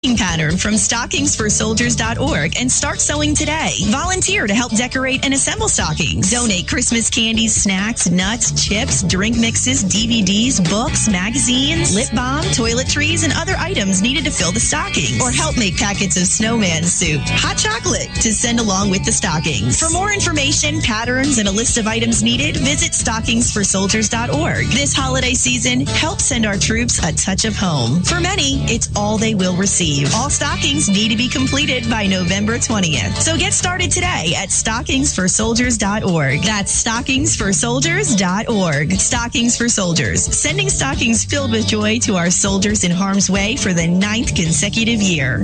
Pattern from stockingsforsoldiers.org and start sewing today. Volunteer to help decorate and assemble stockings. Donate Christmas candies, snacks, nuts, chips, drink mixes, DVDs, books, magazines, lip balm, toiletries, and other items needed to fill the stockings. Or help make packets of snowman soup, hot chocolate to send along with the stockings. For more information, patterns, and a list of items needed, visit stockingsforsoldiers.org. This holiday season, help send our troops a touch of home. For many, it's all they will receive. All stockings need to be completed by November 20th. So get started today at stockingsforsoldiers.org. That's stockingsforsoldiers.org. Stockings for Soldiers, sending stockings filled with joy to our soldiers in harm's way for the 9th consecutive year.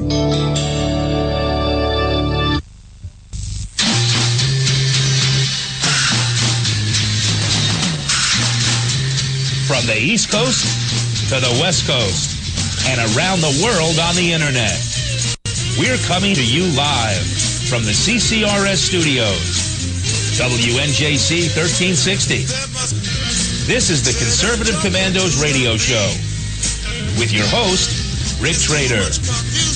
From the East Coast to the West Coast and around the world on the internet, we're coming to you live from the CCRS studios, WNJC 1360. This is the Conservative Commandos radio show with your host, Rick Trader.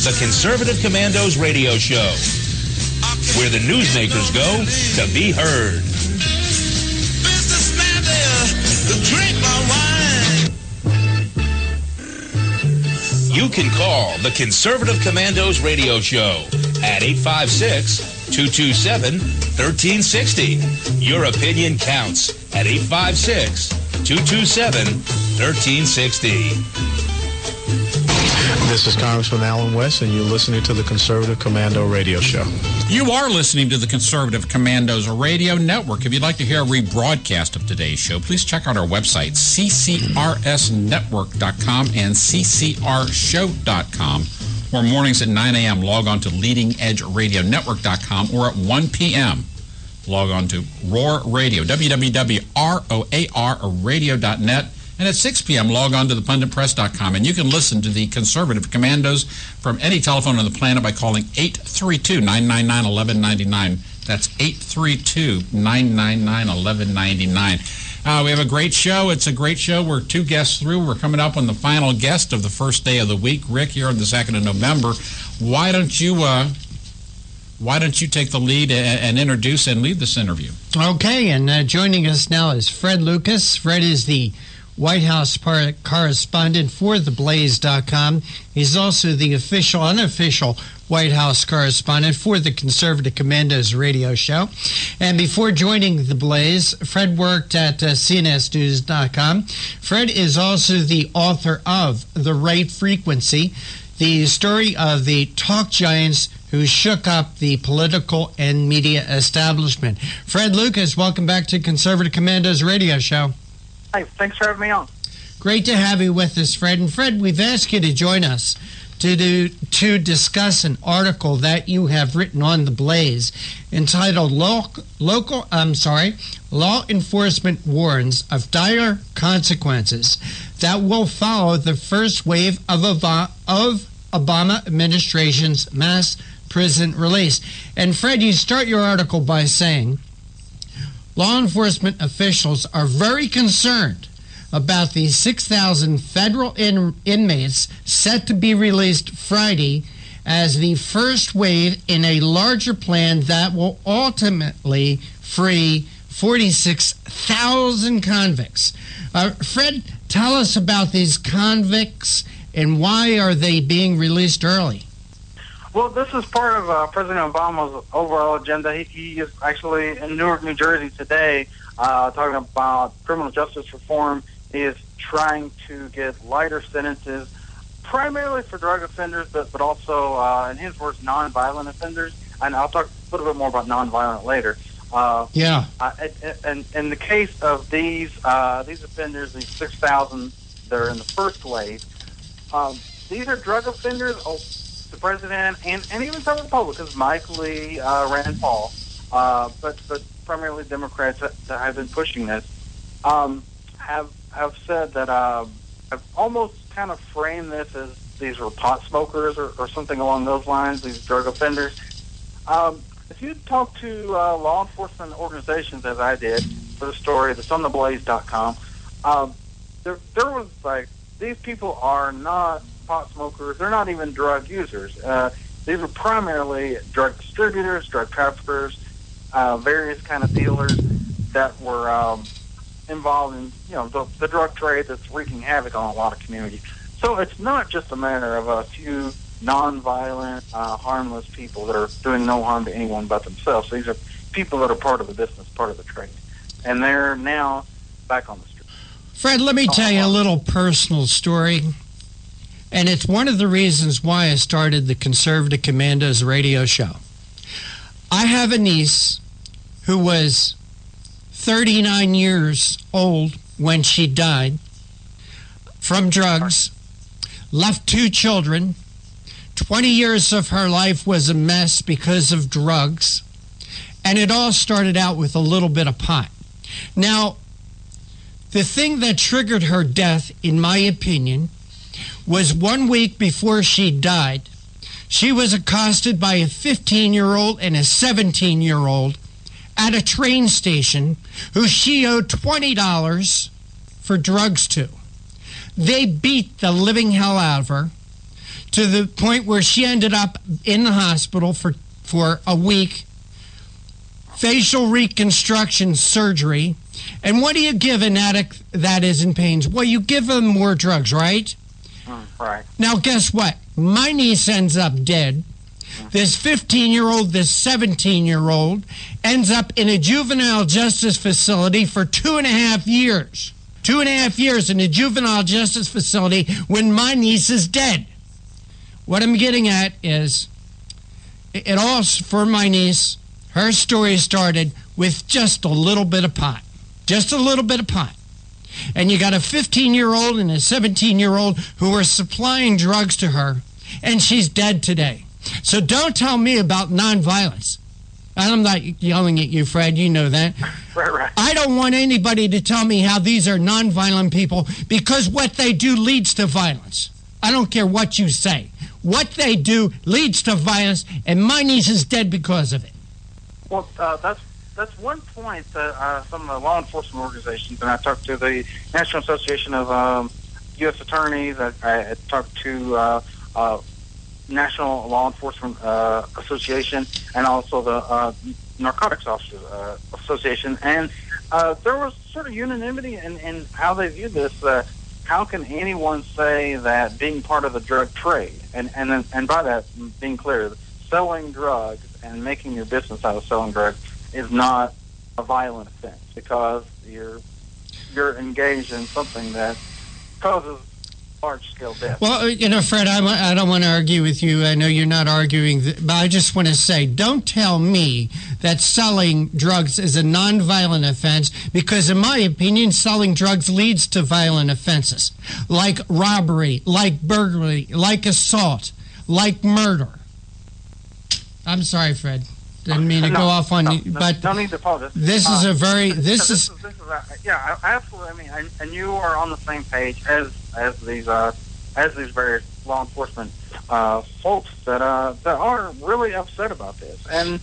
The Conservative Commandos radio show, where the newsmakers go to be heard. Businessman there, drink my wine. You can call the Conservative Commandos radio show at 856-227-1360. Your opinion counts at 856-227-1360. This is Congressman Alan West, and you're listening to the Conservative Commando radio show. You are listening to the Conservative Commandos radio network. If you'd like to hear a rebroadcast of today's show, please check out our website, ccrsnetwork.com and ccrshow.com. Or mornings at 9 a.m., log on to leadingedgeradionetwork.com, or at 1 p.m., log on to Roar Radio, www.roarradio.net. And at 6 p.m., log on to thepunditpress.com. And you can listen to the Conservative Commandos from any telephone on the planet by calling 832-999-1199. That's 832-999-1199. We have a great show. It's a great show. We're 2 guests through. We're coming up on the final guest of the first day of the week. Rick, here on the 2nd of November. Why don't you take the lead and introduce and lead this interview? Okay, and joining us now is Fred Lucas. Fred is the White House correspondent for theblaze.com. He's also the unofficial White House correspondent for the Conservative Commandos radio show. And before joining The Blaze, Fred worked at CNSnews.com. Fred is also the author of The Right Frequency, the story of the talk giants who shook up the political and media establishment. Fred Lucas, welcome back to Conservative Commandos radio show. Hi, thanks for having me on. Great to have you with us, Fred. And Fred, we've asked you to join us to discuss an article that you have written on The Blaze entitled Law Enforcement Warns of Dire Consequences That Will Follow the First Wave of Obama Administration's Mass Prison Release. And Fred, you start your article by saying, law enforcement officials are very concerned about the 6,000 federal inmates set to be released Friday as the first wave in a larger plan that will ultimately free 46,000 convicts. Fred, tell us about these convicts and why are they being released early? Well, this is part of President Obama's overall agenda. He is actually in Newark, New Jersey today talking about criminal justice reform. He is trying to get lighter sentences, primarily for drug offenders, but also, in his words, nonviolent offenders. And I'll talk a little bit more about nonviolent later. And in the case of these offenders, these 6,000 that are in the first wave, these are drug offenders. The president and even some Republicans, Mike Lee, Rand Paul, but primarily Democrats that have been pushing this, have said that have almost kind of framed this as these were pot smokers or something along those lines. These drug offenders. If you talk to law enforcement organizations, as I did for the story that's on theblaze.com, there was like, these people are not pot smokers. They're not even drug users. These are primarily drug distributors, drug traffickers, various kind of dealers that were involved in, the drug trade that's wreaking havoc on a lot of communities. So it's not just a matter of a few nonviolent, harmless people that are doing no harm to anyone but themselves. These are people that are part of the business, part of the trade. And they're now back on the street. Fred, let me tell you a little personal story. And it's one of the reasons why I started the Conservative Commandos radio show. I have a niece who was 39 years old when she died from drugs, left 2 children. 20 years of her life was a mess because of drugs. And it all started out with a little bit of pot. Now, the thing that triggered her death, in my opinion, was 1 week before she died. She was accosted by a 15-year-old and a 17-year-old at a train station who she owed $20 for drugs to. They beat the living hell out of her to the point where she ended up in the hospital for a week, facial reconstruction surgery. And what do you give an addict that is in pain? Well, you give them more drugs, right? Right. Now, guess what? My niece ends up dead. This 15-year-old, this 17-year-old ends up in a juvenile justice facility for 2.5 years. 2.5 years in a juvenile justice facility when my niece is dead. What I'm getting at is, it all, for my niece, her story started with just a little bit of pot. Just a little bit of pot. And you got a 15-year-old and a 17-year-old who are supplying drugs to her, and she's dead today. So don't tell me about nonviolence. I'm not yelling at you, Fred. You know that. Right. I don't want anybody to tell me how these are nonviolent people, because what they do leads to violence. I don't care what you say. What they do leads to violence, and my niece is dead because of it. Well, that's one point that some of the law enforcement organizations, and I talked to the National Association of U.S. Attorneys, I talked to National Law Enforcement Association, and also the Narcotics Officers Association, and there was sort of unanimity in how they view this. How can anyone say that being part of the drug trade, and by that being clear, selling drugs and making your business out of selling drugs is not a violent offense, because you're engaged in something that causes large-scale death. Well, Fred, I don't want to argue with you. I know you're not arguing, but I just want to say, don't tell me that selling drugs is a nonviolent offense, because in my opinion, selling drugs leads to violent offenses, like robbery, like burglary, like assault, like murder. I'm sorry, Fred. Didn't mean to go off on you, but no need to apologize. This is a very yeah, absolutely. I mean, and you are on the same page as these various law enforcement folks that are really upset about this. And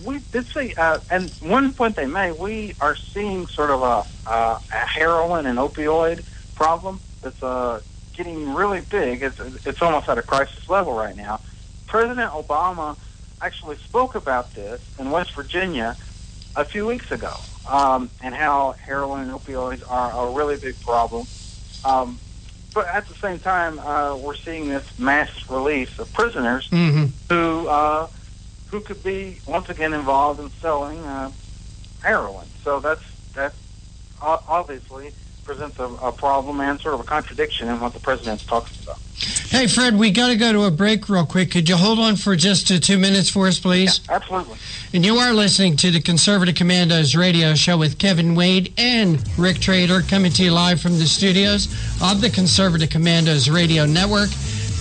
we did see, and one point they made, we are seeing sort of a heroin and opioid problem that's getting really big. It's almost at a crisis level right now. President Obama actually spoke about this in West Virginia a few weeks ago, and how heroin and opioids are a really big problem. But at the same time, we're seeing this mass release of prisoners who could be once again involved in selling heroin. So that obviously presents a problem and sort of a contradiction in what the president's talking about. Hey, Fred, we got to go to a break real quick. Could you hold on for just 2 minutes for us, please? Yeah, absolutely. And you are listening to the Conservative Commandos radio show with Kevin Wade and Rick Trader, coming to you live from the studios of the Conservative Commandos radio network,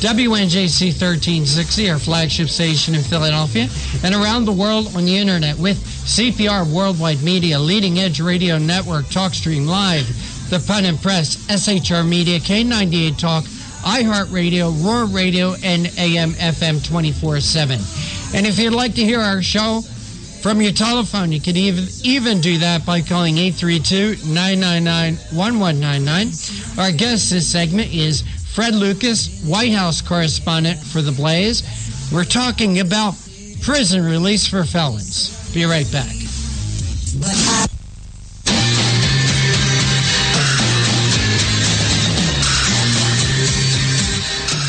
WNJC 1360, our flagship station in Philadelphia, and around the world on the internet with CPR Worldwide Media, Leading Edge Radio Network, TalkStream Live, The Pun and Press, SHR Media, K98 Talk, iHeartRadio, Roar Radio, and AM FM 24/7. And if you'd like to hear our show from your telephone, you can even do that by calling 832-999-1199. Our guest this segment is Fred Lucas, White House correspondent for The Blaze. We're talking about prison release for felons. Be right back.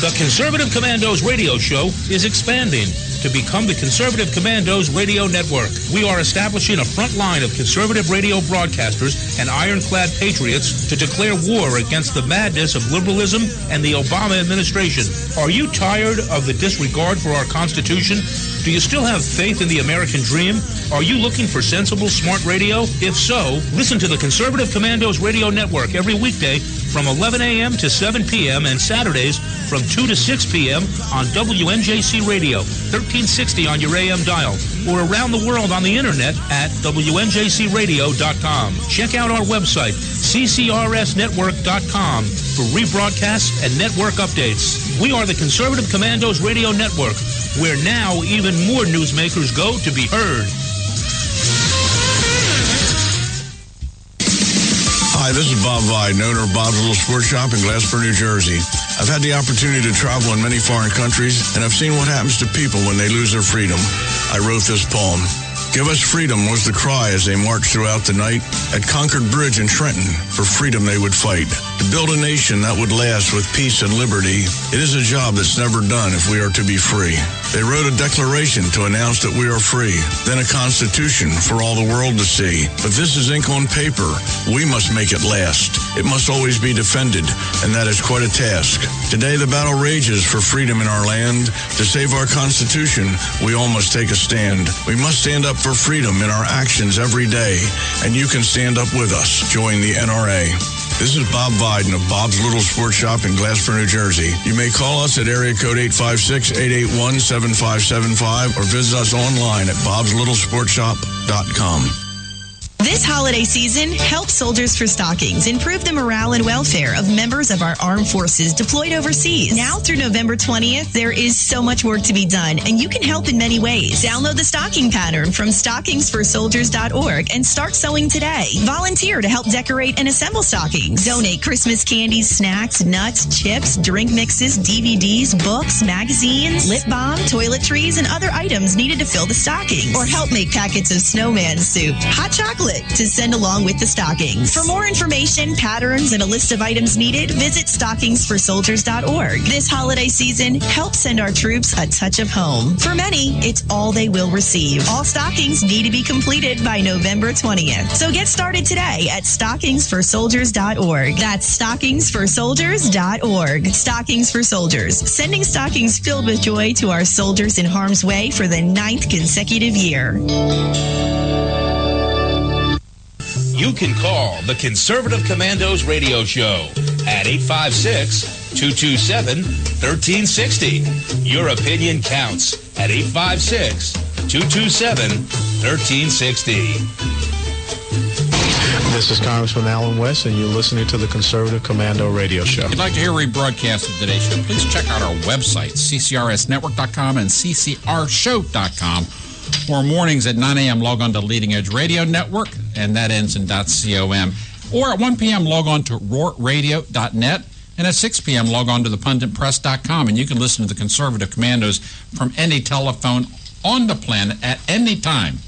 The Conservative Commandos radio show is expanding to become the Conservative Commandos Radio Network. We are establishing a front line of conservative radio broadcasters and ironclad patriots to declare war against the madness of liberalism and the Obama administration. Are you tired of the disregard for our Constitution? Do you still have faith in the American dream? Are you looking for sensible, smart radio? If so, listen to the Conservative Commandos Radio Network every weekday from 11 a.m. to 7 p.m. and Saturdays from 2 to 6 p.m. on WNJC Radio, 1360 on your AM dial, or around the world on the internet at WNJCradio.com. Check out our website, ccrsnetwork.com, for rebroadcasts and network updates. We are the Conservative Commandos Radio Network, where now even more newsmakers go to be heard. Hi, this is Bob Vide, owner of Bob's Little Sports Shop in Glassboro, New Jersey. I've had the opportunity to travel in many foreign countries, and I've seen what happens to people when they lose their freedom. I wrote this poem. Give us freedom was the cry as they marched throughout the night. At Concord Bridge in Trenton, for freedom they would fight. To build a nation that would last with peace and liberty, it is a job that's never done if we are to be free. They wrote a declaration to announce that we are free, then a constitution for all the world to see. But this is ink on paper. We must make it last. It must always be defended, and that is quite a task. Today the battle rages for freedom in our land. To save our Constitution, we all must take a stand. We must stand up for freedom in our actions every day, and you can stand up with us. Join the NRA. This is Bob Biden of Bob's Little Sports Shop in Glassboro, New Jersey. You may call us at area code 856-881-7575 or visit us online at bobslittlesportshop.com. This holiday season, help Soldiers for Stockings improve the morale and welfare of members of our armed forces deployed overseas. Now through November 20th, there is so much work to be done, and you can help in many ways. Download the stocking pattern from stockingsforsoldiers.org and start sewing today. Volunteer to help decorate and assemble stockings. Donate Christmas candies, snacks, nuts, chips, drink mixes, DVDs, books, magazines, lip balm, toiletries, and other items needed to fill the stockings. Or help make packets of snowman soup, hot chocolate, to send along with the stockings. For more information, patterns, and a list of items needed, visit stockingsforsoldiers.org. This holiday season, help send our troops a touch of home. For many, it's all they will receive. All stockings need to be completed by November 20th. So get started today at stockingsforsoldiers.org. That's stockingsforsoldiers.org. Stockings for Soldiers, sending stockings filled with joy to our soldiers in harm's way for the 9th consecutive year. You can call the Conservative Commandos radio show at 856-227-1360. Your opinion counts at 856-227-1360. This is Congressman Alan West, and you're listening to the Conservative Commando Radio Show. If you'd like to hear a rebroadcast of today's show, please check out our website, ccrsnetwork.com and ccrshow.com. Or mornings at 9 a.m., log on to Leading Edge Radio Network, and that ends in .com. Or at 1 p.m., log on to roarradio.net, and at 6 p.m., log on to thepunditpress.com, and you can listen to the Conservative Commandos from any telephone on the planet at any time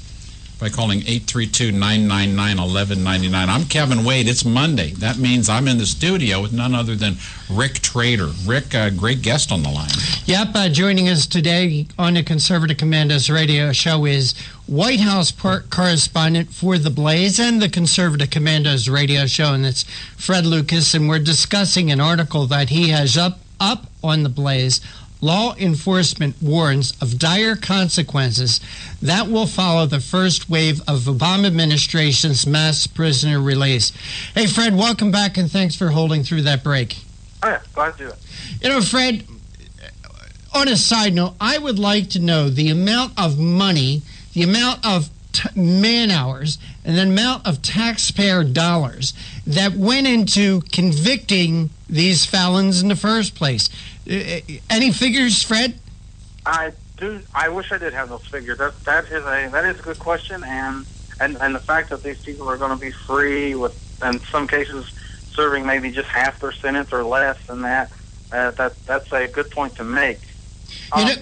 by calling 832-999-1199. I'm Kevin Wade. It's Monday. That means I'm in the studio with none other than Rick Trader. Rick, a great guest on the line. Yep, joining us today on the Conservative Commandos radio show is White House correspondent for The Blaze and the Conservative Commandos radio show, and it's Fred Lucas, and we're discussing an article that he has up on The Blaze. Law enforcement warns of dire consequences that will follow the first wave of Obama administration's mass prisoner release. Hey, Fred, welcome back, and thanks for holding through that break. Oh, yeah, glad to do it. You know, Fred, on a side note, I would like to know the amount of money, the amount of man hours, and the amount of taxpayer dollars that went into convicting these felons in the first place. Any figures, Fred? I do. I wish I did have those figures. That is a good question, and the fact that these people are going to be free with, in some cases, serving maybe just half their sentence or less than that. That's a good point to make. You know,